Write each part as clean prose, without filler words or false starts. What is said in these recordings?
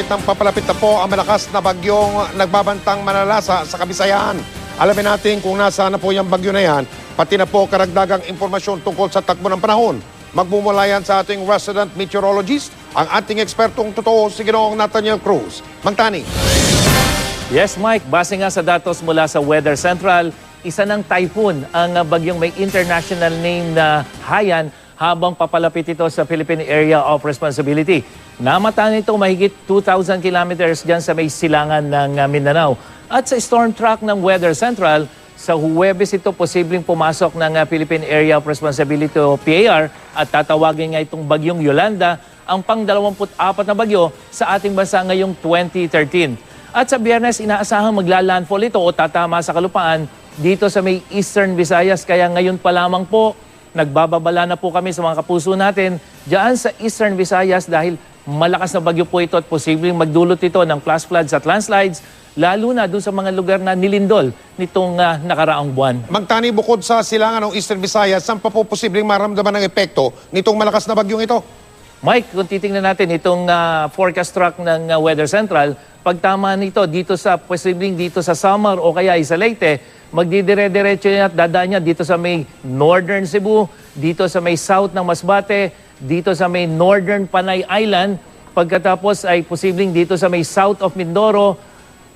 papalapit na po ang malakas na bagyong nagbabantang manalasa sa Kabisayan. Alamin natin kung nasaan na po yung bagyo na yan, pati na po karagdagang impormasyon tungkol sa takbo ng panahon. Magmumula yan sa ating resident meteorologist, ang ating ekspertong totoo si Ginoong Nathaniel Cruz. Mangtani. Yes, Mike. Base nga sa datos mula sa Weather Central, isa ng typhoon ang bagyong may international name na Haiyan habang papalapit ito sa Philippine Area of Responsibility. Namataan ito mahigit 2,000 kilometers dyan sa may silangan ng Mindanao. At sa storm track ng Weather Central, sa Huwebes ito posibleng pumasok ng Philippine Area of Responsibility o PAR at tatawagin nga itong bagyong Yolanda, ang pang-24 na bagyo sa ating bansa ngayong 2013. At sa Biyernes, inaasahang magla-landfall ito o tatama sa kalupaan dito sa may Eastern Visayas. Kaya ngayon pa lamang po, nagbababala na po kami sa mga kapuso natin diyan sa Eastern Visayas dahil malakas na bagyo po ito at posibleng magdulot ito ng flash floods at landslides, lalo na doon sa mga lugar na nilindol nitong nakaraang buwan. Magtani, bukod sa silangan ng Eastern Visayas, saan pa po posibleng maramdaman ng epekto nitong malakas na bagyong ito? Mike, kung titingnan natin itong forecast track ng Weather Central, pagtama nito dito sa posibleng dito sa Samar o kaya sa Leyte, magdidire-diretso niya at dadaan niya dito sa may Northern Cebu, dito sa may South ng Masbate, dito sa may Northern Panay Island, pagkatapos ay posibleng dito sa may South of Mindoro,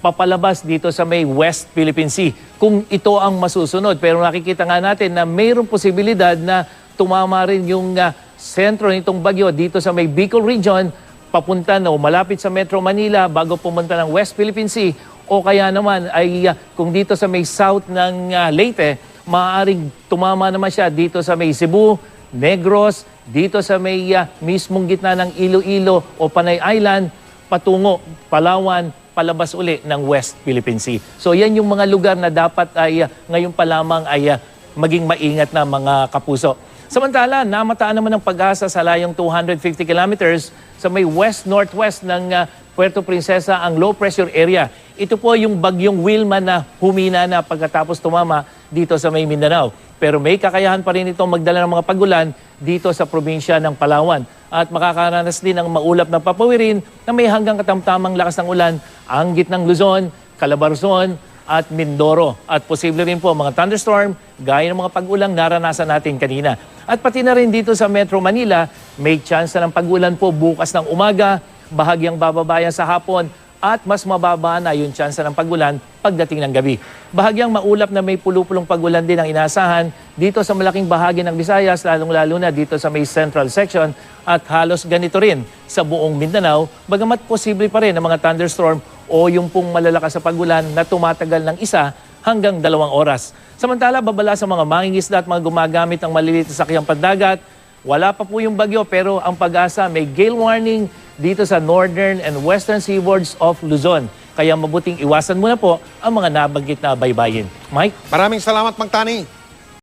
papalabas dito sa may West Philippine Sea. Kung ito ang masusunod, pero nakikita nga natin na mayroong posibilidad na tumama rin yung sentro nitong bagyo dito sa may Bicol Region, papunta na o malapit sa Metro Manila bago pumunta ng West Philippine Sea, o kaya naman ay kung dito sa may south ng Leyte, maaaring tumama naman siya dito sa may Cebu, Negros, dito sa may mismong gitna ng Iloilo o Panay Island, patungo Palawan, palabas uli ng West Philippine Sea. So yan yung mga lugar na dapat ay ngayon pa lamang ay maging maingat na mga kapuso. Samantala, namataan naman ng Pag-asa sa layong 250 kilometers sa may west-northwest ng Puerto Princesa ang low pressure area. Ito po yung bagyong Wilma na humina na pagkatapos tumama dito sa may Mindanao. Pero may kakayahan pa rin itong magdala ng mga pagulan dito sa probinsya ng Palawan. At makakaranas din ng maulap na papawirin na may hanggang katamtamang lakas ng ulan ang gitnang Luzon, Calabarzon at Mindoro. At posible rin po mga thunderstorm gaya ng mga pag-ulang naranasan natin kanina. At pati na rin dito sa Metro Manila, may chance ng pag-ulan po bukas ng umaga, bahagyang bababayan sa hapon, at mas mababa na yung chance ng pag-ulan pagdating ng gabi. Bahagyang maulap na may pulupulong pag-ulan din ang inasahan dito sa malaking bahagi ng Visayas, lalong-lalo na dito sa may central section, at halos ganito rin sa buong Mindanao, bagamat posible pa rin ang mga thunderstorm o yung pong malalakas sa pag-ulan na tumatagal ng 1 hanggang 2 oras. Samantala, babala sa mga mangingisda at mga gumagamit ng maliliit na sakyang pandagat, wala pa po yung bagyo pero ang Pag-asa may gale warning dito sa northern and western seaboards of Luzon. Kaya mabuting iwasan muna po ang mga nabanggit na baybayin. Mike? Maraming salamat, Mangtani.